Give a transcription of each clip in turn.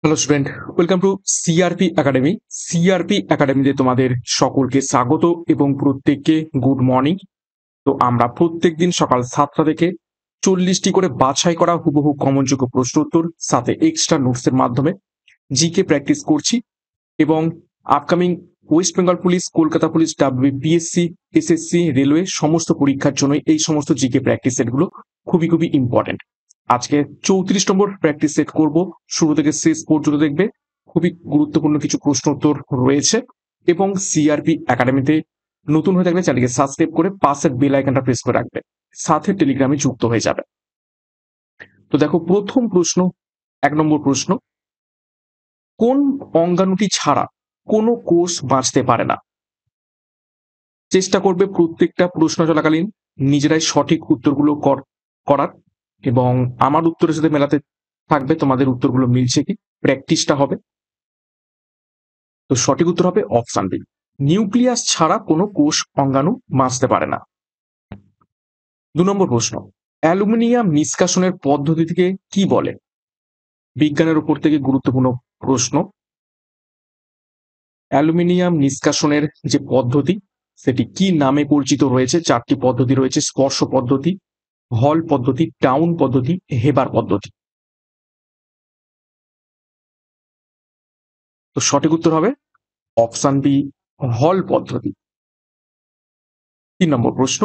Hello student, welcome to CRP academy. CRP একাডেমিতে তোমাদের সকলকে স্বাগত এবং প্রত্যেককে গুড মর্নিং। তো আমরা প্রত্যেক দিন সকাল 7টা থেকে 40টি করে বাছাই করা হুবহু কমনযোগ্য প্রশ্ন উত্তর সাথে এক্সট্রা নোটসের মাধ্যমে জিকে প্র্যাকটিস করছি এবং upcoming West Bengal police, Kolkata police, WBPSC, SSC, railway সমস্ত পরীক্ষার জন্য এই সমস্ত জিকে প্র্যাকটিস সেটগুলো খুবই খুবই ইম্পর্টেন্ট। আজকে 34 নম্বর প্র্যাকটিস সেট করব, শুরু থেকে শেষ পর্যন্ত দেখবে। খুবই গুরুত্বপূর্ণ কিছু প্রশ্ন উত্তর রয়েছে এবং সিআরপি একাডেমিতে নতুন হয়ে থাকলে চ্যানেলকে সাবস্ক্রাইব করে পাশের বেল আইকনটা প্রেস করে রাখবে, সাথে টেলিগ্রামে যুক্ত হয়ে যাবে। তো দেখো, প্রথম প্রশ্ন, 1 নম্বর প্রশ্ন, কোন অঙ্গাণুটি ছাড়া কোনো কোষ বাঁচতে পারে না? চেষ্টা করবে প্রত্যেকটা প্রশ্ন চলাকালীন নিজেরাই সঠিক উত্তরগুলো করার, এবং আমার উত্তরের সাথে মেলাতে থাকবে তোমাদের উত্তরগুলো মিলছে কি, প্র্যাকটিসটা হবে। তো সঠিক উত্তর হবে অপশন বি, নিউক্লিয়াস ছাড়া কোনো কোষ অঙ্গাণু বাঁচতে পারে না। 2 নম্বর প্রশ্ন, অ্যালুমিনিয়াম নিষ্কাশনের পদ্ধতিকে কি বলে? বিজ্ঞানের উপর থেকে গুরুত্বপূর্ণ প্রশ্ন। অ্যালুমিনিয়াম নিষ্কাশনের যে পদ্ধতি সেটি কি নামে পরিচিত রয়েছে? 4টি পদ্ধতি রয়েছে: স্পর্শ পদ্ধতি, হল পদ্ধতি, টাউন পদ্ধতি, হেবার পদ্ধতি। তো সঠিক উত্তর হবে অপশন বি, হল পদ্ধতি। 3 নম্বর প্রশ্ন,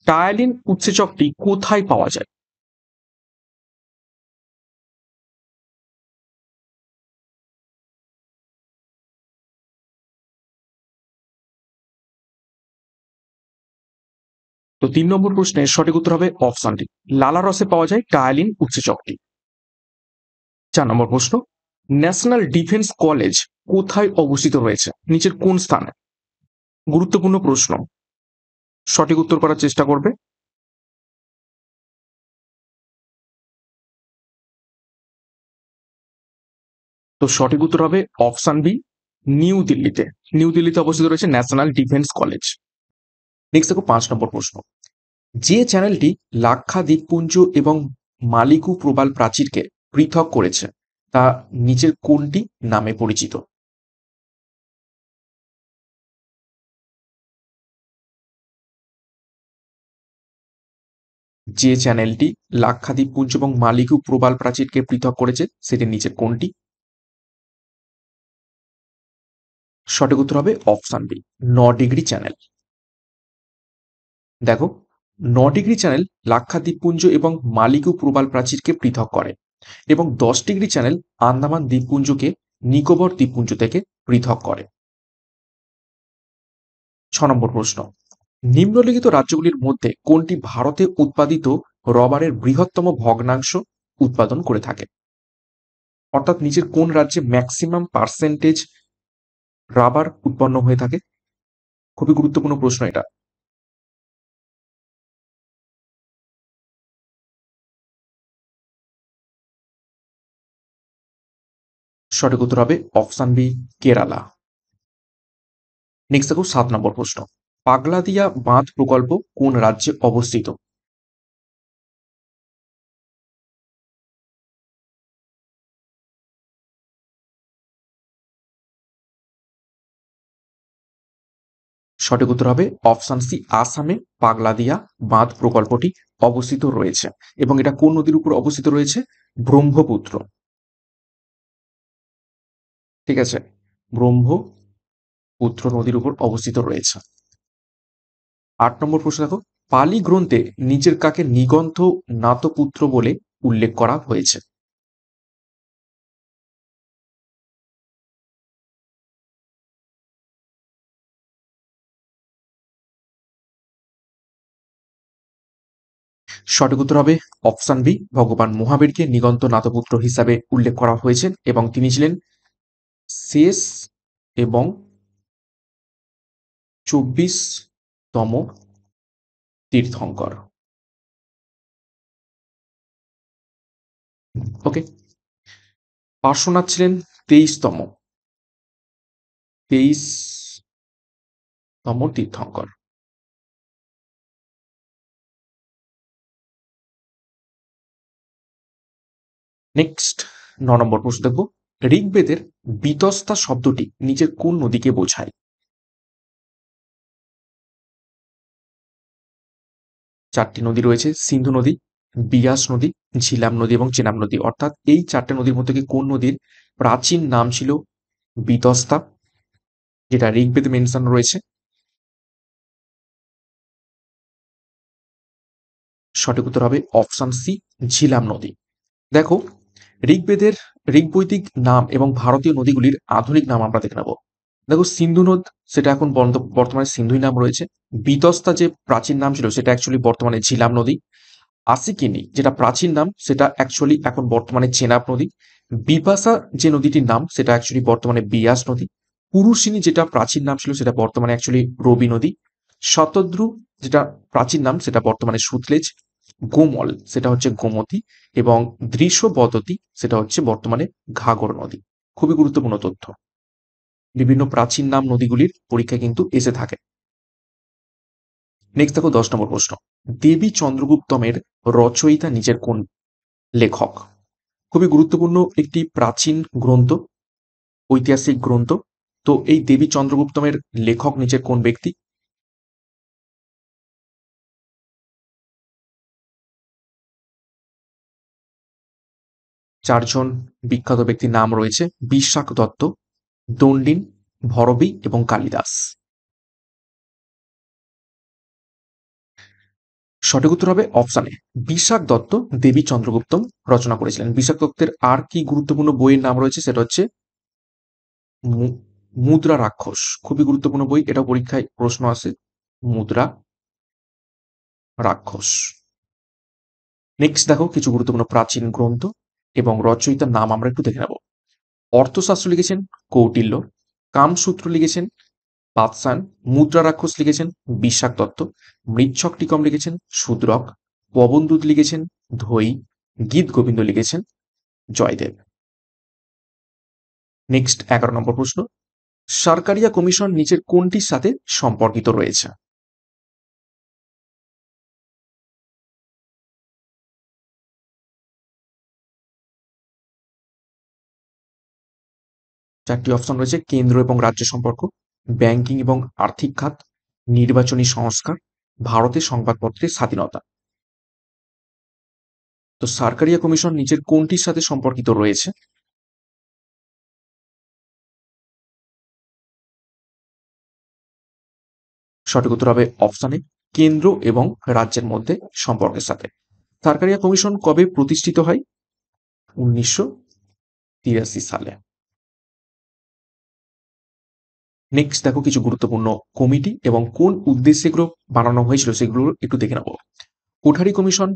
টায়ালিন উৎসেচকটি কোথায় পাওয়া যায়? তো 3 নম্বর প্রশ্নের সঠিক উত্তর হবে অপশন ডি, লালারসে পাওয়া যায় টায়ালিন উৎসেচকটি। 4 নম্বর প্রশ্ন, ন্যাশনাল ডিফেন্স কলেজ কোথায় অবস্থিত রয়েছে? নিচের কোন স্থানে? গুরুত্বপূর্ণ প্রশ্ন, সঠিক উত্তর করার চেষ্টা করবে। তো সঠিক উত্তর হবে অপশন বি, নিউ দিল্লিতে। নিউ দিল্লিতে অবস্থিত রয়েছে ন্যাশনাল ডিফেন্স কলেজ। নেক্সট দেখো 5 নম্বর প্রশ্ন, যে চ্যানেলটি লাক্ষা দ্বীপপুঞ্জ এবং মালিকু প্রবাল প্রাচীরকে পৃথক করেছে তা নিচের কোনটি নামে পরিচিত? যে চ্যানেলটি লাক্ষা দ্বীপপুঞ্জ এবং মালিকু প্রবাল প্রাচীরকে পৃথক করেছে সেটি নিচের কোনটি? সঠিক উত্তর হবে অপশন বি, 9 ডিগ্রি চ্যানেল। দেখো, 9 ডিগ্রি চ্যানেল লাক্ষা দ্বীপপুঞ্জ এবং মালিকু প্রবাল প্রাচীরকে পৃথক করে এবং 10 ডিগ্রি চ্যানেল আন্দামান দ্বীপপুঞ্জকে নিকোবর দ্বীপপুঞ্জ থেকে পৃথক করে। 6 নম্বর প্রশ্ন, নিম্নলিখিত রাজ্যগুলির মধ্যে কোনটি ভারতে উৎপাদিত রবারের বৃহত্তম ভগ্নাংশ উৎপাদন করে থাকে? অর্থাৎ নিচের কোন রাজ্যে ম্যাক্সিমাম পার্সেন্টেজ রাবার উৎপন্ন হয়ে থাকে? খুবই গুরুত্বপূর্ণ প্রশ্ন এটা। সঠিক উত্তর হবে অপশন বি, কেরালা। নেক্সট দেখো 7 নম্বর প্রশ্ন, পাগলাদিয়া বাঁধ প্রকল্প কোন রাজ্যে অবস্থিত? সঠিক উত্তর হবে অপশন সি, আসামে পাগলাদিয়া বাঁধ প্রকল্পটি অবস্থিত রয়েছে এবং এটা কোন নদীর উপর অবস্থিত রয়েছে? ব্রহ্মপুত্র। ঠিক আছে, ব্রহ্মপুত্র নদীর উপর অবস্থিত রয়েছে। 8 নম্বর প্রশ্ন দেখো, পালি গ্রন্থে নিচের কাকে নিগন্থ নাতপুত্র বলে উল্লেখ করা হয়েছে? সঠিক উত্তর হবে অপশন বি, ভগবান মহাবীরকে নিগন্থ নাতপুত্র হিসাবে উল্লেখ করা হয়েছে এবং তিনি ছিলেন শেষ এবং 24তম তীর্থঙ্কর। ওকে, পার্শ্বনাথ ছিলেন 23তম তীর্থঙ্কর। নেক্সট 9 নম্বর প্রশ্ন দেখব, ঋগ্বেদের বিতস্তা শব্দটি নিচের কোন নদীকে বোঝায়? চারটি নদী রয়েছে, সিন্ধু নদী, বিয়াস নদী, ঝিলাম নদী এবং চেনাব নদী। অর্থাৎ এই চারটে নদীর মধ্যে কি কোন নদীর প্রাচীন নাম ছিল বিতস্তা, যেটা ঋগ্বেদে মেনশন রয়েছে? সঠিক উত্তর হবে অপশন সি, ঝিলাম নদী। দেখো, ঋগ্বেদের ঋগ্বৈদিক নাম এবং ভারতীয় নদীগুলির আধুনিক নাম আমরা দেখে নেব। দেখো, সিন্ধু নদ সেটা এখন বর্তমানে সিন্ধুই নাম রয়েছে। বিতস্তা যে প্রাচীন নাম ছিল সেটা অ্যাকচুয়ালি বর্তমানে ঝিলাম নদী। আসিকিনি যেটা প্রাচীন নাম সেটা অ্যাকচুয়ালি এখন বর্তমানে চেনাব নদী। বিপাশা যে নদীটির নাম সেটা অ্যাকচুয়ালি বর্তমানে বিয়াস নদী। পুরুষিনী যেটা প্রাচীন নাম ছিল সেটা বর্তমানে অ্যাকচুয়ালি রবি নদী। শতদ্রু যেটা প্রাচীন নাম সেটা বর্তমানে সুতলেজ। গোমল সেটা হচ্ছে গোমতী এবং দৃশ্যবদতী সেটা হচ্ছে বর্তমানে ঘাগর নদী। খুবই গুরুত্বপূর্ণ তথ্য। বিভিন্ন প্রাচীন নাম নদীগুলির পরীক্ষায় কিন্তু এসে থাকে। নেক্সট দেখো 10 নম্বর প্রশ্ন। দেবী চন্দ্রগুপ্তমের রচয়িতা নিজের কোন লেখক? খুবই গুরুত্বপূর্ণ একটি প্রাচীন গ্রন্থ, ঐতিহাসিক গ্রন্থ। তো এই দেবী চন্দ্রগুপ্তমের লেখক নিজের কোন ব্যক্তি? চারজন বিখ্যাত ব্যক্তির নাম রয়েছে, বিশাখ দত্ত, দণ্ডিন, ভরবী এবং কালিদাস। সঠিক উত্তর হবে অপশন এ, বিশাখ দত্ত দেবী চন্দ্রগুপ্তম রচনা করেছিলেন। বিশাখ দত্তের আর কি গুরুত্বপূর্ণ বইয়ের নাম রয়েছে সেটা হচ্ছে মুদ্রা রাক্ষস। খুবই গুরুত্বপূর্ণ বই, এটাও পরীক্ষায় প্রশ্ন আসে, মুদ্রা রাক্ষস। নেক্সট দেখো কিছু গুরুত্বপূর্ণ প্রাচীন গ্রন্থ এবং রচয়িতার নাম আমরা একটু দেখে নেব। অর্থশাস্ত্র লিখেছেন কৌটিল্য, কামসূত্র লিখেছেন পাতসান, মুদ্রা রাক্ষস লিখেছেন বিশাখ দত্ত, মৃচ্ছক টিকম লিখেছেন শূদ্রক, পবনদূত লিখেছেন ধৈ, গীত গোবিন্দ লিখেছেন জয়দেব। নেক্সট 11 নম্বর প্রশ্ন। সরকারিয়া কমিশন নিচের কোনটির সাথে সম্পর্কিত রয়েছে? চারটি অপশন রয়েছে, কেন্দ্র এবং রাজ্য সম্পর্ক, ব্যাংকিং এবং আর্থিক খাত, নির্বাচনী সংস্কার, ভারতের সংবাদপত্রের স্বাধীনতা। তো সরকারিয়া কমিশন নিচের কোনটির সাথে সম্পর্কিত রয়েছে? সঠিক উত্তর হবে অপশন এ, কেন্দ্র এবং রাজ্যের মধ্যে সম্পর্কের সাথে। সরকারিয়া কমিশন কবে প্রতিষ্ঠিত হয়? 1983 সালে। নেক্সট দেখো কিছু গুরুত্বপূর্ণ কমিটি এবং কোন উদ্দেশ্যে এগুলো বানানো হয়েছিল সেগুলো একটু দেখে নেব। কোঠারি কমিশন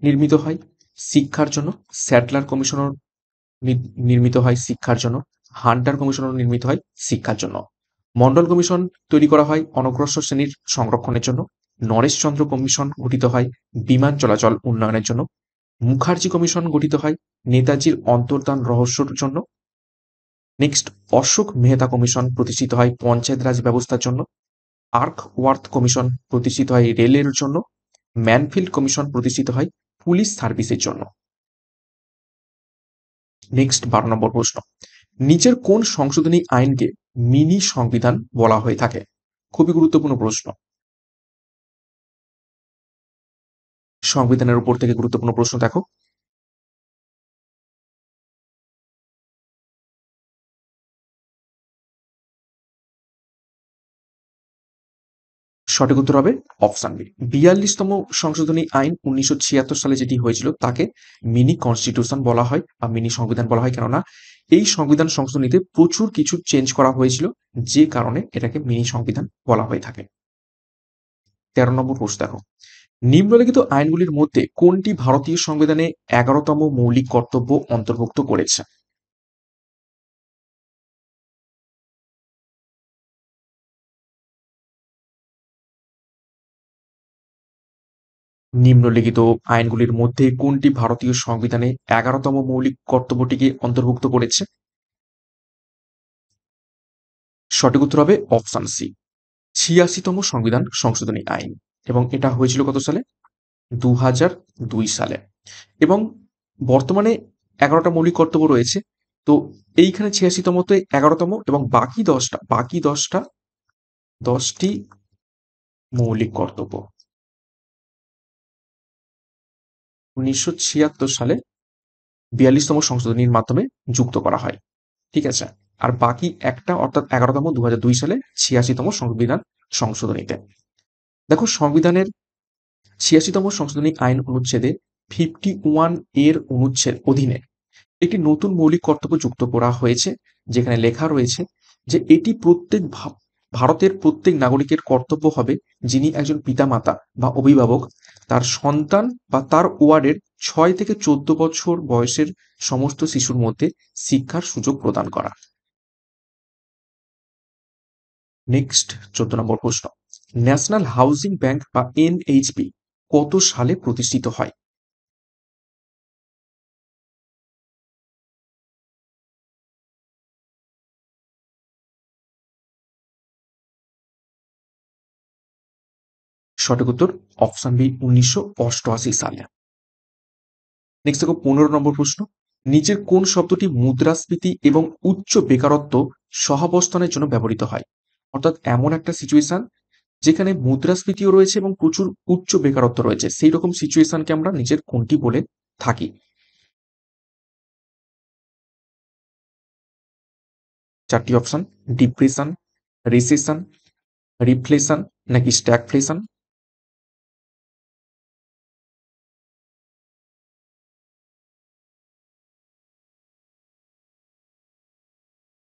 নির্মিত হয় শিক্ষার জন্য, স্যাটলার কমিশনও নির্মিত হয় শিক্ষার জন্য, হান্টার কমিশনও নির্মিত হয় শিক্ষার জন্য। মন্ডল কমিশন তৈরি করা হয় অনগ্রসর শ্রেণীর সংরক্ষণের জন্য। নরেশচন্দ্র কমিশন গঠিত হয় বিমান চলাচল উন্নয়নের জন্য। মুখার্জি কমিশন গঠিত হয় নেতাজির অন্তর্ধান রহস্যর জন্য। নেক্সট অশোক মেহতা কমিশন প্রতিষ্ঠিত হয় পঞ্চায়েত রাজ ব্যবস্থার জন্য। আর্কওয়ার্থ কমিশন প্রতিষ্ঠিত হয় রেলের জন্য। ম্যানফিল্ড কমিশন প্রতিষ্ঠিত হয় পুলিশ সার্ভিসের জন্য। নেক্সট 12 নম্বর প্রশ্ন। নিচের কোন সংশোধনী আইনকে মিনি সংবিধান বলা হয়ে থাকে? খুবই গুরুত্বপূর্ণ প্রশ্ন, সংবিধানের উপর থেকে গুরুত্বপূর্ণ প্রশ্ন দেখো। সঠিক উত্তর হবে অপশন বি, 42তম সংশোধনী আইন 1976 সালে যেটি হয়েছিল তাকে মিনি কনস্টিটিউশন বলা হয় বা মিনি সংবিধান বলা হয়, কেননা এই সংবিধান সংশোধনীতে প্রচুর কিছু চেঞ্জ করা হয়েছিল, যে কারণে এটাকে মিনি সংবিধান বলা হয়ে থাকে। 13 নম্বর প্রশ্ন দেখো। নিম্নলিখিত আইনগুলির মধ্যে কোনটি ভারতীয় সংবিধানে 11তম মৌলিক কর্তব্য অন্তর্ভুক্ত করেছে? নিম্নলিখিত আইনগুলির মধ্যে কোনটি ভারতীয় সংবিধানে 11তম মৌলিক কর্তব্যটিকে অন্তর্ভুক্ত করেছে? সঠিক উত্তর হবে অপশন সি, 86তম সংবিধান সংশোধনী আইন। এবং এটা হয়েছিল কত সালে? 2002 সালে। এবং বর্তমানে 11টা মৌলিক কর্তব্য রয়েছে, তো এইখানে 86তমতে 11তম এবং বাকি 10টি মৌলিক কর্তব্য 1976 সালে 42তম সংশোধনীর মাধ্যমে যুক্ত করা হয়। ঠিক আছে, আর বাকি একটা অর্থাৎ 11তম 2002 সালে 86তম সংবিধান সংশোধনীতে। দেখো সংবিধানের 86তম সংশোধনী আইন অনুচ্ছেদে 51 এর অনুচ্ছেদ অধীনে একটি নতুন মৌলিক কর্তব্য যুক্ত করা হয়েছে, যেখানে লেখা রয়েছে যে এটি ভারতের প্রত্যেক নাগরিকের কর্তব্য হবে, যিনি একজন পিতামাতা বা অভিভাবক, তার সন্তান বা তার ওয়ার্ডের 6 থেকে 14 বছর বয়সের সমস্ত শিশুর মধ্যে শিক্ষার সুযোগ প্রদান করা। নেক্সট 14 নম্বর প্রশ্ন, ন্যাশনাল হাউজিং ব্যাংক বা এনএইচবি কত সালে প্রতিষ্ঠিত হয়? সঠিক উত্তর অপশন বি 1988 সালে। নেক্সট দেখো 15 নম্বর প্রশ্ন, নিচের কোন শব্দটি মুদ্রাস্ফীতি এবং উচ্চ বেকারত্ব সহাবস্থানের জন্য ব্যবহৃত হয়? অর্থাৎ এমন একটা সিচুয়েশন যেখানে মুদ্রাস্ফীতিও রয়েছে এবং প্রচুর উচ্চ বেকারত্ব রয়েছে, সেই রকম সিচুয়েশনকে আমরা নিচের কোনটি বলে থাকি? চারটি অপশন, ডিপ্রেশন, রিসেশন, রিফ্লেশন নাকি স্ট্যাগফ্লেশন?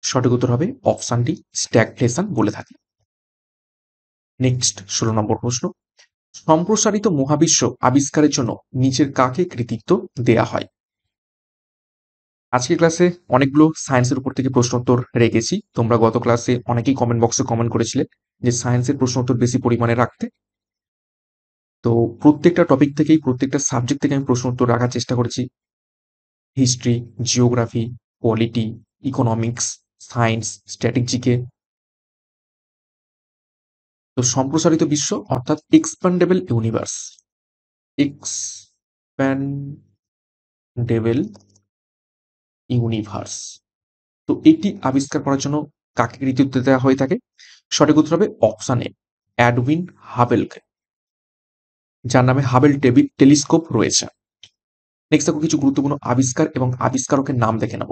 সঠিক উত্তর হবে অপশন ডি, স্ট্যাগফ্লেশন বলে থাকি। নেক্সট 16 নম্বর প্রশ্ন, সম্প্রসারিত মহাবিশ্ব আবিষ্কারের জন্য নিচের কাকে কৃতিত্ব দেয়া হয়? আজকের ক্লাসে অনেকগুলো সায়েন্সের উপর থেকে প্রশ্ন উত্তর রেখেছি। তোমরা গত ক্লাসে অনেকেই কমেন্ট বক্সে কমেন্ট করেছিলে যে সায়েন্সের প্রশ্ন উত্তর বেশি পরিমাণে রাখতে। তো প্রত্যেকটা টপিক থেকেই, প্রত্যেকটা সাবজেক্ট থেকে আমি প্রশ্ন উত্তর রাখার চেষ্টা করেছি। History, geography, polity, economics, science, স্ট্র্যাটেজিকে। তো সম্প্রসারিত বিশ্ব অর্থাৎ এক্সপ্যান্ডেবল ইউনিভার্স, এক্সপ্যান্ডেবল ইউনিভার্স, তো এটি আবিষ্কার করার জন্য কাকে কৃতিত্ব দেওয়া হয়ে থাকে? সঠিক উত্তর হবে অপশন এ, এডউইন হাবেলকে, যার নামে হাবেল টেলিস্কোপ রয়েছে। নেক্সট দেখো কিছু গুরুত্বপূর্ণ আবিষ্কার এবং আবিষ্কারকের নাম দেখে নেব।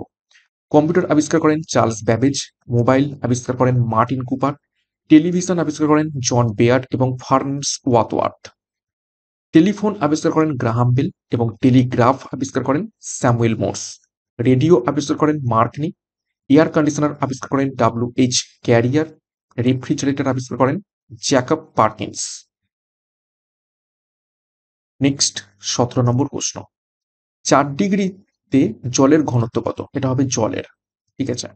কম্পিউটার আবিষ্কার করেন চার্লস ব্যাবেজ, মোবাইল আবিষ্কার করেন মার্টিন কুপার, টেলিভিশন আবিষ্কার করেন জন বেয়ার্ড এবং ফার্নস ওয়াতওয়ার্থ, টেলিফোন আবিষ্কার করেন গ্রাহাম বেল এবং টেলিগ্রাফ আবিষ্কার করেন স্যামুয়েল মোর্স, রেডিও আবিষ্কার করেন মার্কনি, এয়ার কন্ডিশনার আবিষ্কার করেন ডব্লিউ.এইচ. ক্যারিয়ার, রেফ্রিজারেটর আবিষ্কার করেন জ্যাকব পার্কিন্স। নেক্সট 17 নম্বর প্রশ্ন, 4 ডিগ্রিতে জলের ঘনত্ব কত? এটা হবে জলের, ঠিক আছে,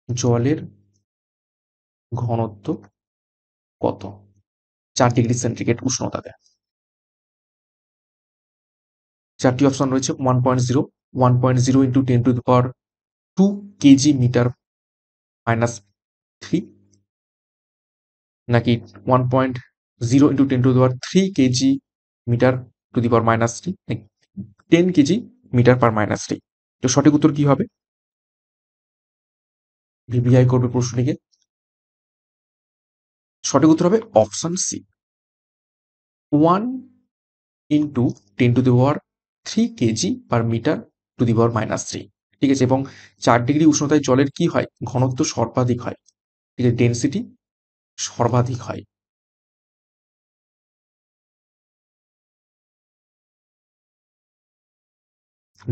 জলের ঘনত্ব কত 4 ডিগ্রি সেন্টিগ্রেড উষ্ণতাতে? চারটি অপশন রয়েছে, 1.0, 1.0 ইন্টু 10⁻² কেজি মিটার মাইনাস 3, নাকি 1.0 into 10⁻³ kg metre to the power minus 3, 10 kg metre per minus 3। তো সঠিক উত্তর কি হবে? ভিভিআই করবে প্রশ্নটিকে। সঠিক উত্তর হবে option C, 1 into 10⁻³ kg per metre to the power minus 3। ঠিক আছে, এবং 4 ডিগ্রি উষ্ণতায় জলের কি হয়? ঘনত্ব সর্বাধিক হয়, ঠিক আছে, ডেন্সিটি সর্বাধিক হয়।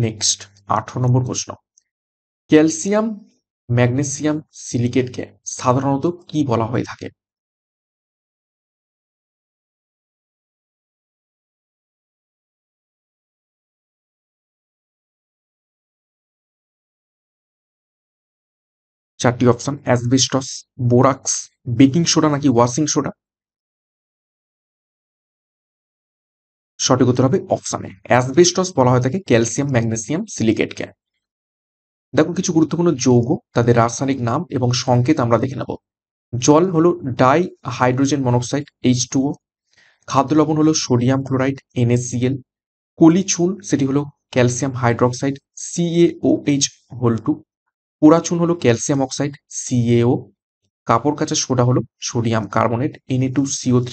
নেক্সট 18 নম্বর প্রশ্ন, ক্যালসিয়াম ম্যাগনেসিয়াম সিলিকেটকে সাধারণত কি বলা হয়ে থাকে? চারটি option, asbestos, borax, baking soda নাকি ওয়াশিং সোডা? সঠিক উত্তর হবে অপশন এ, অ্যাসবেস্টস বলা হয়ে থাকে ক্যালসিয়াম ম্যাগনেসিয়াম সিলিকেটকে। দেখো কিছু গুরুত্বপূর্ণ যৌগ, তাদের রাসায়নিক নাম এবং সংকেত আমরা দেখে নেব। জল হলো ডাই হাইড্রোজেন মনোক্সাইড H2O, খাদ্য লবণ হলো সোডিয়াম ক্লোরাইড NaCl, কলি চুন সেটি হলো ক্যালসিয়াম হাইড্রোক্সাইড CaOH হোল 2, পোড়া চুন হলো ক্যালসিয়াম অক্সাইড CaO, কাপড় কাচা সোডা হলো sodium carbonate Na2CO3,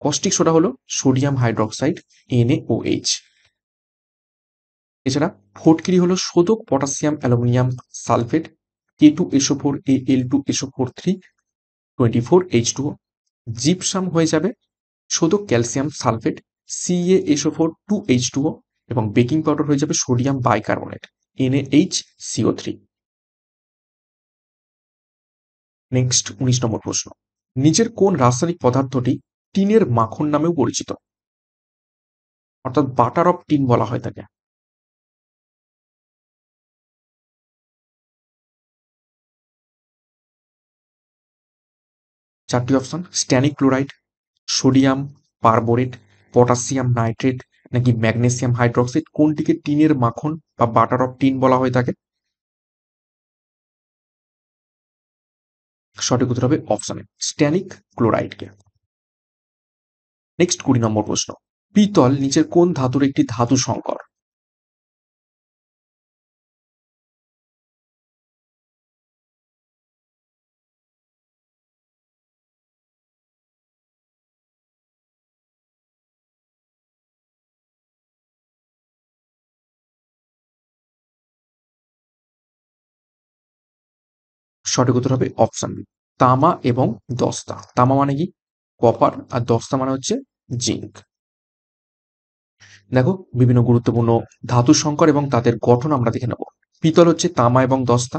caustic soda হলো সোডিয়াম হাইড্রোক্সাইড NaOH। এছাড়া ফটকিরি হলো শোধক potassium aluminium sulphate K2SO4 Al2SO4 3 24H2O। Gypsum হয়ে যাবে শোধক ক্যালসিয়াম সালফেট CaSO4 2H2O, এবং বেকিং পাউডার হয়ে যাবে সোডিয়াম বাইকার্বনেট NaHCO3। নেক্সট 19 নম্বর প্রশ্ন, নিচের কোন রাসায়নিক পদার্থটি টিনের মাখন নামেও পরিচিত, অর্থাৎ বাটার অফ টিন বলা হয় তাকে? চারটি option, stannic chloride, sodium perborate, potassium nitrate নাকি ম্যাগনেসিয়াম হাইড্রোক্সাইড, কোনটিকে টিনের মাখন বা বাটার অফ টিন বলা হয়ে থাকে? সঠিক উত্তর হবে অপশনে স্ট্যানিক ক্লোরাইডকে। নেক্সট 20 নম্বর প্রশ্ন, পিতল নিচের কোন ধাতুর একটি ধাতু সংকর? সঠিক উত্তর হবে অপশন বি, তামা এবং দস্তা। তামা মানে কি? কপার, আর দস্তা মানে হচ্ছে জিঙ্ক। দেখো বিভিন্ন গুরুত্বপূর্ণ ধাতু সংকর এবং তাদের গঠন আমরা দেখে নেব। পিতল হচ্ছে তামা এবং দস্তা,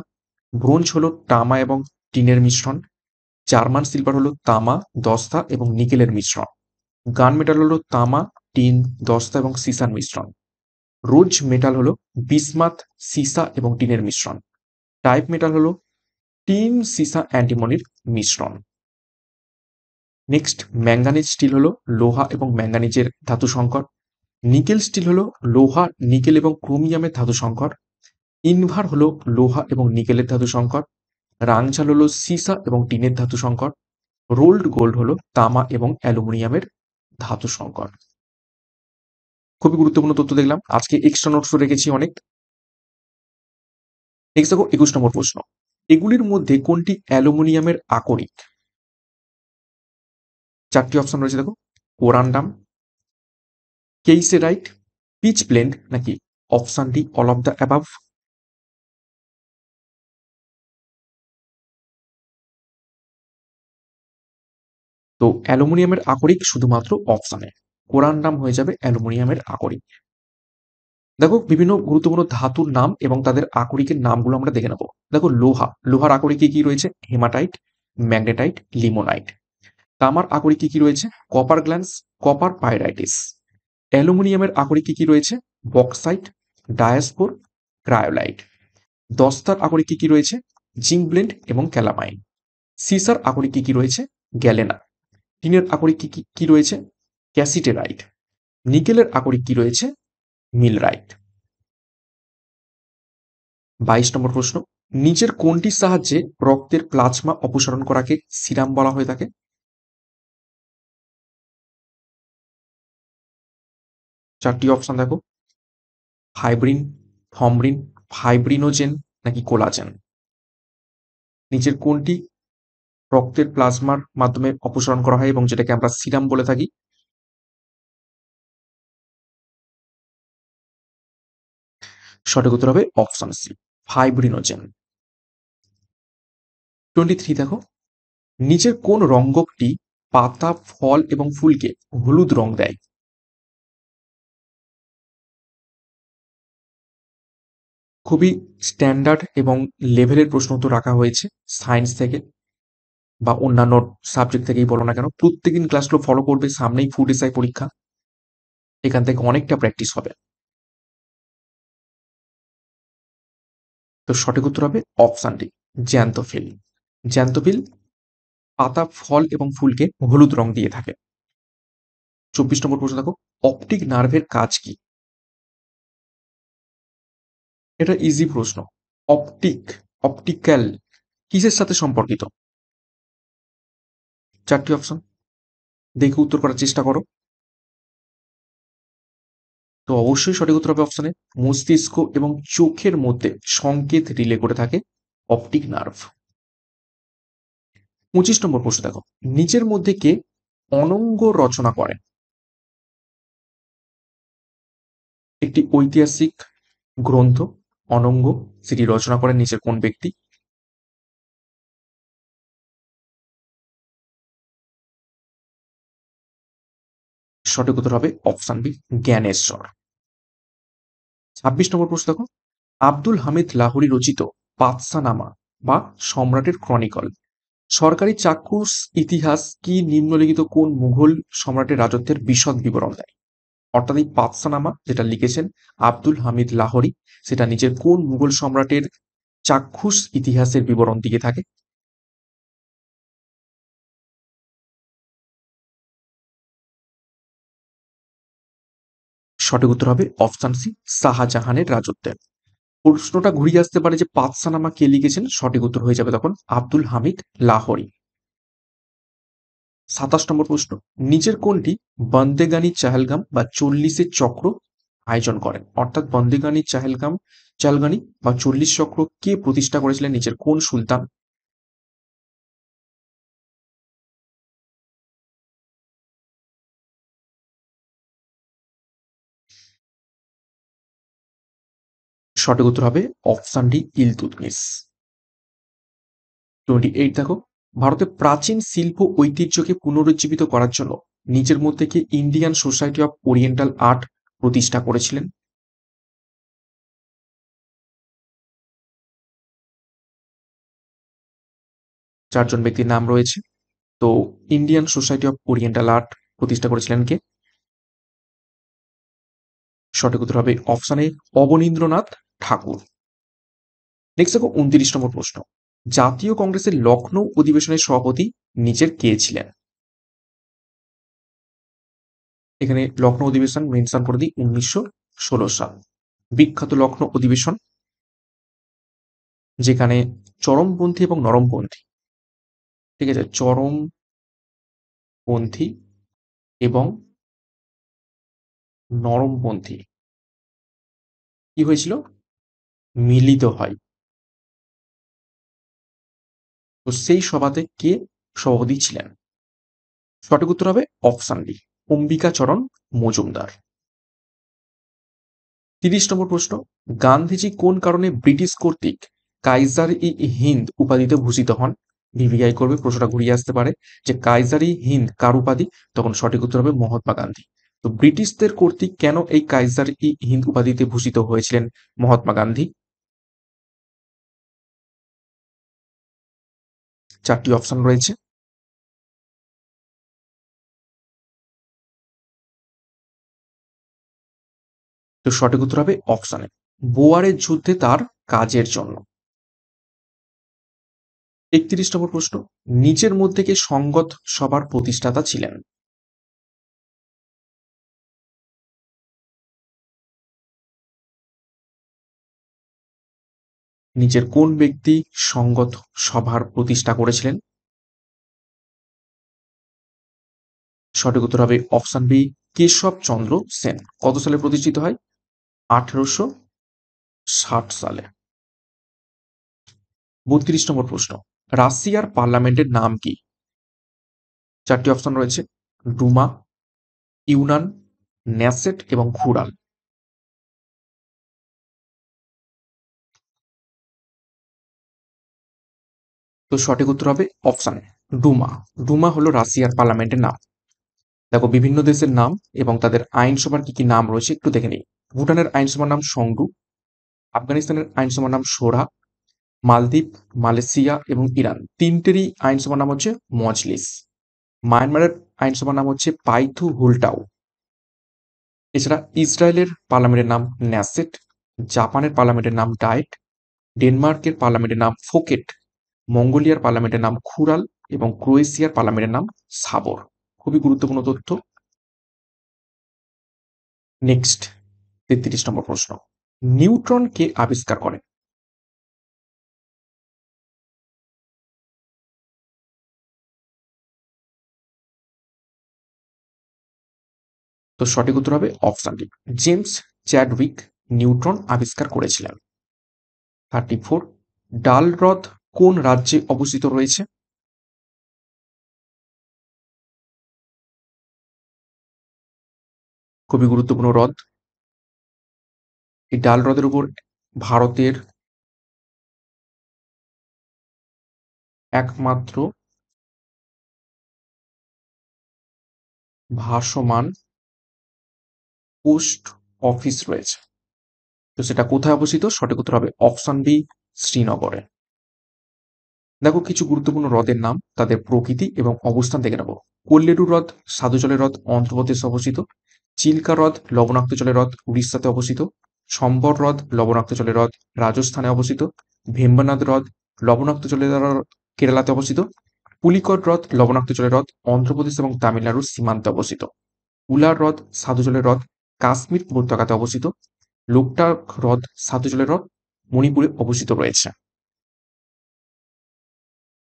ব্রোঞ্জ হলো তামা এবং টিনের মিশ্রণ, জার্মান সিলভার হলো তামা, দস্তা এবং নিকেলের মিশ্রণ, গান মেটাল হলো তামা, টিন, দস্তা এবং সীসার মিশ্রণ, রোজ মেটাল হলো বিসমাথ, সীসা এবং টিনের মিশ্রণ, টাইপ মেটাল হলো টিন, সীসা, অ্যান্টিমনির মিশ্রণ। নেক্সট ম্যাঙ্গানিজ স্টিল হলো লোহা এবং ম্যাঙ্গানিজের ধাতু সংকর, নিকেল স্টিল হলো লোহা, নিকেল এবং ক্রোমিয়ামের ধাতু সংকর, ইনভার হলো লোহা এবং নিকেলের ধাতু সংকর, রাংঝাল হলো সীসা এবং টিনের ধাতু সংকর, রোল্ড গোল্ড হলো তামা এবং অ্যালুমিনিয়ামের ধাতু সংকর। খুবই গুরুত্বপূর্ণ তথ্য দেখলাম, আজকে এক্সট্রা নোটসও রেখেছি অনেক। নেক্সট দেখো 21 নম্বর প্রশ্ন, এগুলির মধ্যে কোনটি অ্যালুমিনিয়ামের আকরিক? চারটি অপশন রয়েছে দেখো, কোরান্ডাম, কেইসেরাইট, পিচ ব্লেন্ড নাকি option D all of the above. তো অ্যালুমিনিয়ামের আকরিক শুধুমাত্র অপশনে কোরান্ডাম হয়ে যাবে অ্যালুমিনিয়ামের আকরিক। দেখো বিভিন্ন গুরুত্বপূর্ণ ধাতুর নাম এবং তাদের আকরিকের নামগুলো আমরা দেখে নেব। দেখো লোহার আকরিকে কি রয়েছে? Hematite, magnetite, limonite. তামার আকরিকে কি রয়েছে? Copper glance, copper pyrites. অ্যালুমিনিয়ামের আকরিকে কি রয়েছে? Bauxite, ডায়াস্পোর, cryolite. দস্তার আকরিকে কি রয়েছে? জিঙ্কব্লেন্ড এবং ক্যালামাইন। সিসার আকরিকে কি রয়েছে? গ্যালেনা। টিনের আকরিক কি রয়েছে? ক্যাসিটেরাইট। নিকেলের আকরিক কি রয়েছে? মিলরাইট। 22 নম্বর প্রশ্ন, নিচের কোনটির সাহায্যে রক্তের প্লাজমা অপসারণ করাকে সিরাম বলা হয়ে থাকে? চারটি অপশন দেখো, ফাইব্রিন, থমব্রিন, ফাইব্রিনোজেন নাকি কোলাজেন। নিচের কোনটি রক্তের প্লাজমার মাধ্যমে অপসারণ করা হয় এবং যেটাকে আমরা সিরাম বলে থাকি? সঠিক উত্তর হবে অপশন সি, ফাইব্রিনোজেন। 23 দেখো, নিচের কোন রঙ্গকটি পাতা, ফল এবং ফুলকে হলুদ রং দেয়? খুবই স্ট্যান্ডার্ড এবং লেভেলের প্রশ্ন উত্তর রাখা হয়েছে সায়েন্স থেকে বা অন্যান্য সাবজেক্ট থেকেই বলো না কেন। প্রত্যেকদিন ক্লাসগুলো ফলো করবে, সামনেই ফুড এসআই পরীক্ষা, এখান থেকে অনেকটা প্র্যাকটিস হবে। তো সঠিক উত্তর হবে অপশন ডি, জ্যান্থোফিল। জ্যান্থোফিল পাতা, ফল এবং ফুলকে হলুদ রং দিয়ে থাকে। 24 নম্বর প্রশ্ন দেখো, অপটিক নার্ভের কাজ কি? এটা ইজি প্রশ্ন। অপটিক, অপটিক্যাল কিসের সাথে সম্পর্কিত? চারটি অপশন দেখে উত্তর করার চেষ্টা করো। তো অবশ্যই সঠিক উত্তর হবে অপশনে মস্তিষ্ক এবং চোখের মধ্যে সংকেত রিলে করে থাকে অপটিক নার্ভ। 25 নম্বর প্রশ্ন দেখো, নিচের মধ্যে কে অনঙ্গ রচনা করেন? একটি ঐতিহাসিক গ্রন্থ অনঙ্গ, সেটি রচনা করেন নিচের কোন ব্যক্তি? সঠিক উত্তর হবে অপশন বি জ্ঞানেশ্বর। 26 নম্বর প্রশ্ন দেখো, আব্দুল হামিদ লাহোরী রচিত বাদশাহনামা বা সম্রাটের ক্রনিকল সরকারি চাক্ষুষ ইতিহাস কি নিম্নলিখিত কোন মুঘল সম্রাটের রাজত্বের বিশদ বিবরণ দেয়? অর্থাৎ এই বাদশাহনামা যেটা লিখেছেন আব্দুল হামিদ লাহোরী, সেটা নিচের কোন মুঘল সম্রাটের চাক্ষুষ ইতিহাসের বিবরণ দিয়ে থাকে? সঠিক উত্তর হবে অপশন সি শাহজাহানের রাজত্বে। প্রশ্নটা ঘুরিয়ে আসতে পারে যে পাতসানামা কে লিখেছেন, সঠিক উত্তর হয়ে যাবে তখন আব্দুল হামিদ লাহোরী। 27 নম্বর প্রশ্ন, নিচের কোনটি বন্দেগানি চাহেলগাম বা 40-এর চক্র আয়োজন করেন? অর্থাৎ বন্দেগানি চাহেলগানি বা 40 চক্র কে প্রতিষ্ঠা করেছিলেন, নিচের কোন সুলতান? সঠিক উত্তর হবে অপশন ডি ইলতুৎমিশ। 28 দেখো, ভারতের প্রাচীন শিল্প ঐতিহ্যকে পুনরুজ্জীবিত করার জন্য নিচের মধ্যে কে Indian Society of Oriental Art প্রতিষ্ঠা করেছিলেন? চারজন ব্যক্তির নাম রয়েছে। তো Indian Society of Oriental Art প্রতিষ্ঠা করেছিলেন কে? সঠিক উত্তর হবে option A Abanindranath Tagore. Next দেখো 29 নম্বর প্রশ্ন, জাতীয় কংগ্রেসের লখনৌ অধিবেশনের সভাপতি নিচের কে ছিলেন? এখানে লখনৌ অধিবেশন মেনশন করে দিই 1916 সাল, বিখ্যাত লখনৌ অধিবেশন, যেখানে চরমপন্থী এবং নরমপন্থী, ঠিক আছে, চরমপন্থী এবং নরমপন্থী কি হয়েছিল, মিলিত হয়। তো সেই সভাতে কে সভাপতি ছিলেন? সঠিক উত্তর হবে অপশন ডি অম্বিকাচরণ মজুমদার। 30 নম্বর প্রশ্ন, গান্ধীজি কোন কারণে ব্রিটিশ কর্তৃক কাইজার ই হিন্দ উপাধিতে ভূষিত হন? ভিভিআই করবে, প্রশ্নটা ঘুরিয়ে আসতে পারে যে কাইজার ই হিন্দ কার উপাধি, তখন সঠিক উত্তর হবে মহাত্মা গান্ধী। তো ব্রিটিশদের কর্তৃক কেন এই কাইজার ই হিন্দ উপাধিতে ভূষিত হয়েছিলেন মহাত্মা গান্ধী? চারটি অপশন রয়েছে। তো সঠিক উত্তর হবে অপশনে বোয়ারের যুদ্ধে তার কাজের জন্য। 31 নম্বর প্রশ্ন, নিচের মধ্যে কে সংগত সভার প্রতিষ্ঠাতা ছিলেন? নিচের কোন ব্যক্তি সংগত সভার প্রতিষ্ঠা করেছিলেন? সঠিক উত্তর হবে অপশন বি কেশব চন্দ্র সেন। কত সালে প্রতিষ্ঠিত হয়? 1860 সালে। 32 নম্বর প্রশ্ন, রাশিয়ার পার্লামেন্টের নাম কি? চারটি অপশন রয়েছে, ডুমা, ইউনান, ন্যাসেট এবং খুরাল। তো সঠিক উত্তর হবে অপশন ডুমা। ডুমা হলো রাশিয়ার পার্লামেন্টের নাম। দেখো বিভিন্ন দেশের নাম এবং তাদের আইনসভার কি কি নাম রয়েছে একটু দেখে নিই। ভুটানের আইনসভার নাম সংডু, আফগানিস্তানের আইনসভার নাম সোরা, মালদ্বীপ, মালয়েশিয়া এবং ইরান তিনটেরই আইনসভার নাম হচ্ছে মজলিস। মায়ানমারের আইনসভার নাম হচ্ছে পাইথু হুলটাও। এছাড়া ইসরায়েলের পার্লামেন্টের নাম ন্যাসেট, জাপানের পার্লামেন্টের নাম ডায়েট, ডেনমার্কের পার্লামেন্টের নাম ফোকেট, মঙ্গোলিয়ার পার্লামেন্টের নাম খুরাল এবং ক্রোয়েশিয়ার পার্লামেন্টের নাম সাবর। খুবই গুরুত্বপূর্ণ তথ্য। নেক্সট 33 নম্বর প্রশ্ন, নিউট্রন কে আবিষ্কার করেন? তো সঠিক উত্তর হবে option D, James Chadwick neutron আবিষ্কার করেছিলেন। 34, ডাল হ্রদ কোন রাজ্যে অবস্থিত রয়েছে? খুবই গুরুত্বপূর্ণ হ্রদ। এই ডাল হ্রদের উপর ভারতের একমাত্র ভাসমান পোস্ট অফিস রয়েছে। তো সেটা কোথায় অবস্থিত? সঠিক উত্তর হবে অপশন বি, শ্রীনগরে। দেখো কিছু গুরুত্বপূর্ণ হ্রদের নাম, তাদের প্রকৃতি এবং অবস্থান দেখে নেব। কোল্লেরু হ্রদ স্বাদু জলের হ্রদ, অন্ধ্রপ্রদেশে অবস্থিত। চিল্কা হ্রদ লবণাক্ত জলের হ্রদ, উড়িষ্যাতে অবস্থিত। সম্বর হ্রদ লবণাক্ত জলের হ্রদ, রাজস্থানে অবস্থিত। ভেম্বনাথ হ্রদ লবণাক্ত জলের হ্রদ, কেরালাতে অবস্থিত। পুলিকট হ্রদ লবণাক্ত জলের হ্রদ, অন্ধ্রপ্রদেশ এবং তামিলনাড়ুর সীমান্তে অবস্থিত। উলার হ্রদ স্বাদু জলের হ্রদ, কাশ্মীর উপত্যকাতে অবস্থিত। লোকটাক হ্রদ স্বাদু জলের হ্রদ, মণিপুরে অবস্থিত রয়েছে।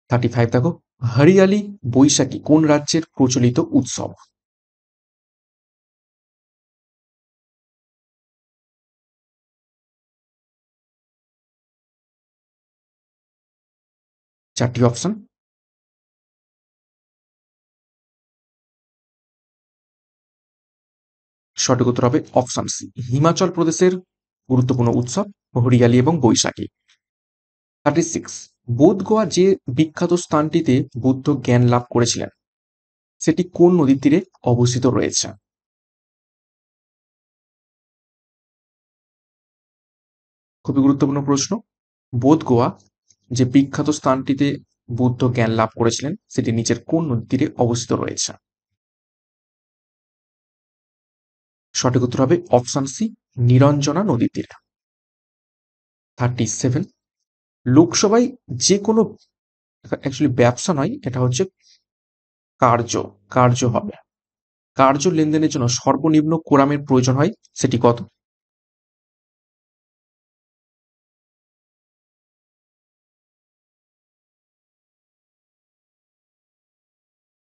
35 দেখো, হরিয়ালি বৈশাখী কোন রাজ্যের প্রচলিত উৎসব? চারটি অপশন। সঠিক উত্তর হবে অপশন সি, হিমাচল প্রদেশের গুরুত্বপূর্ণ উৎসব হরিয়ালি এবং বৈশাখী। 36, বোধগয়া যে বিখ্যাত স্থানটিতে বুদ্ধ জ্ঞান লাভ করেছিলেন সেটি কোন নদীর তীরে অবস্থিত রয়েছে? খুবই গুরুত্বপূর্ণ প্রশ্ন। বোধগয়া যে বিখ্যাত স্থানটিতে বুদ্ধ জ্ঞান লাভ করেছিলেন সেটি নিচের কোন নদীর তীরে অবস্থিত রয়েছে? সঠিক উত্তর হবে অপশন সি, নিরঞ্জনা নদীর তীরে। 37, লোকসভায় যে কোনো, অ্যাকচুয়ালি ব্যবসা নয়, এটা হচ্ছে কার্য, কার্য হবে। কার্য লেনদেনের জন্য সর্বনিম্ন কোরামের প্রয়োজন হয়, সেটি কত?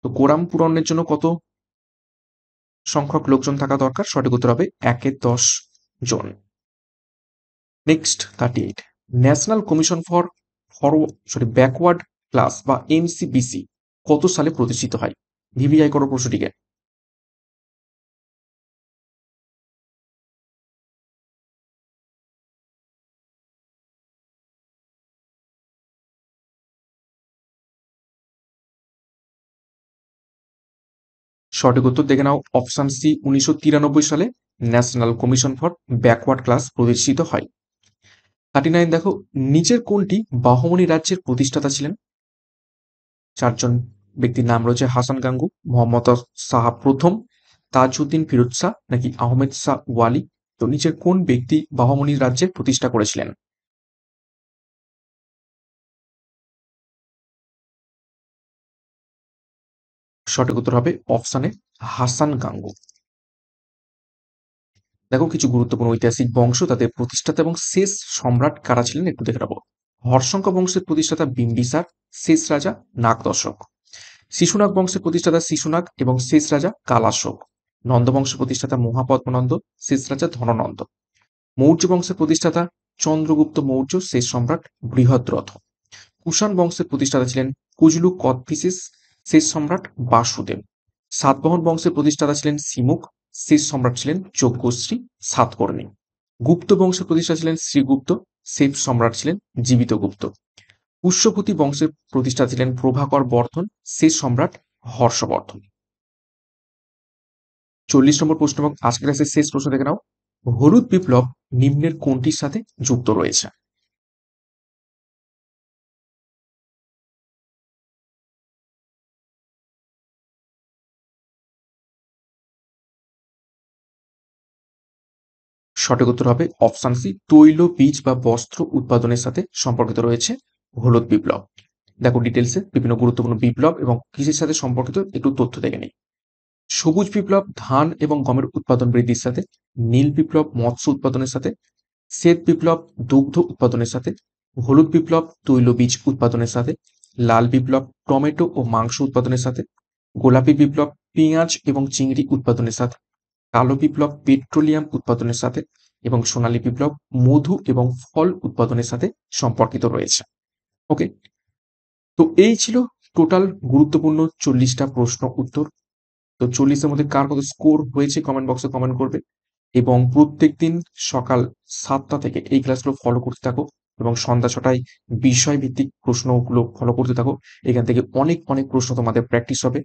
তো কোরাম পূরণের জন্য কত সংখ্যক লোকজন থাকা দরকার? সঠিক উত্তর হবে 1-10 জন। Next 38, National Commission for Backward Class বা এনসিবিসি কত সালে প্রতিষ্ঠিত হয়? ভিভিআই করো প্রশ্নটিকে। সঠিক উত্তর দেখে নাও অপশন সি, 1993 সালে national Commission for Backward class প্রতিষ্ঠিত হয়। 39 দেখো, নিচের কোনটি বাহমনি রাজ্যের প্রতিষ্ঠাতা ছিলেন? চারজন ব্যক্তির নাম রয়েছে হাসান গাঙ্গু, মোহাম্মদ শাহ প্রথম, তাজউদ্দিন ফিরোজ শাহ নাকি আহমেদ শাহ ওয়ালি। তো নিচের কোন ব্যক্তি বাহমনি রাজ্যের প্রতিষ্ঠা করেছিলেন? সঠিক উত্তর হবে অপশানে হাসান গাঙ্গু। দেখো কিছু গুরুত্বপূর্ণ ঐতিহাসিক বংশ, তাদের প্রতিষ্ঠাতা এবং শেষ সম্রাট কারা ছিলেন একটু দেখে নেব। হর্ষঙ্ক বংশের প্রতিষ্ঠাতা বিম্বিসার, শেষ রাজা নাগদশক। শিশুনাগ বংশের প্রতিষ্ঠাতা শিশুনাগ এবং শেষ রাজা কালাশোক। নন্দ বংশের প্রতিষ্ঠাতা মহাপদ্মনন্দ, শেষ রাজা ধননন্দ। মৌর্য বংশের প্রতিষ্ঠাতা চন্দ্রগুপ্ত মৌর্য, শেষ সম্রাট বৃহদ্রথ। কুষাণ বংশের প্রতিষ্ঠাতা ছিলেন কুজলু কদফিসিস, শেষ সম্রাট বাসুদেব। সাতবাহন বংশের প্রতিষ্ঠাতা ছিলেন সিমুক, শেষ সম্রাট ছিলেন যজ্ঞশ্রী সাতকর্ণী। গুপ্ত বংশের প্রতিষ্ঠাতা ছিলেন শ্রীগুপ্ত, শেষ সম্রাট ছিলেন জীবিতগুপ্ত। পুষ্যভূতি বংশের প্রতিষ্ঠাতা ছিলেন প্রভাকর বর্ধন, শেষ সম্রাট হর্ষবর্ধন। 40 নম্বর প্রশ্ন এবং আজকের ক্লাসের শেষ প্রশ্ন দেখে নাও, হলুদ বিপ্লব নিম্নের কোনটির সাথে যুক্ত রয়েছে? সঠিক উত্তর হবে অপশন সি, তৈল বীজ বা বস্ত্র উৎপাদনের সাথে সম্পর্কিত রয়েছে হলুদ বিপ্লব। দেখো ডিটেলসে বিভিন্ন গুরুত্বপূর্ণ বিপ্লব এবং কৃষির সাথে সম্পর্কিত একটু তথ্য দেখে নিই। সবুজ বিপ্লব ধান এবং গমের উৎপাদন বৃদ্ধির সাথে। নীল বিপ্লব মৎস্য উৎপাদনের সাথে। শ্বেত বিপ্লব দুগ্ধ উৎপাদনের সাথে। হলুদ বিপ্লব তৈলবীজ উৎপাদনের সাথে। লাল বিপ্লব টমেটো ও মাংস উৎপাদনের সাথে। গোলাপি বিপ্লব পেঁয়াজ এবং চিংড়ি উৎপাদনের সাথে। কালো বিপ্লব পেট্রোলিয়াম উৎপাদনের সাথে এবং সোনালী বিপ্লব মধু এবং ফল উৎপাদনের সাথে সম্পর্কিত রয়েছে। ওকে, তো এই ছিল টোটাল গুরুত্বপূর্ণ 40টা প্রশ্ন উত্তর। তো 40-এর মধ্যে কার কত স্কোর হয়েছে কমেন্ট বক্সে কমেন্ট করবে এবং প্রত্যেকদিন সকাল 7টা থেকে এই ক্লাসগুলো ফলো করতে থাকো এবং সন্ধ্যা 6টায় বিষয়ভিত্তিক প্রশ্নগুলো ফলো করতে থাকো। এখান থেকে অনেক অনেক প্রশ্ন তোমাদের প্র্যাকটিস হবে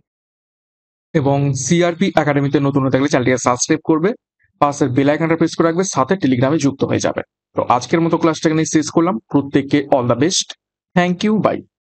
এবং সিআরপি একাডেমিতে নতুন হয়ে থাকলে চ্যানেলটিকে সাবস্ক্রাইব করবে, পাশের বেল আইকনটা প্রেস করে রাখবে, সাথে টেলিগ্রামে যুক্ত হয়ে যাবে। তো আজকের মতো ক্লাসটা এখানে শেষ করলাম। প্রত্যেককে all the best. Thank you, by.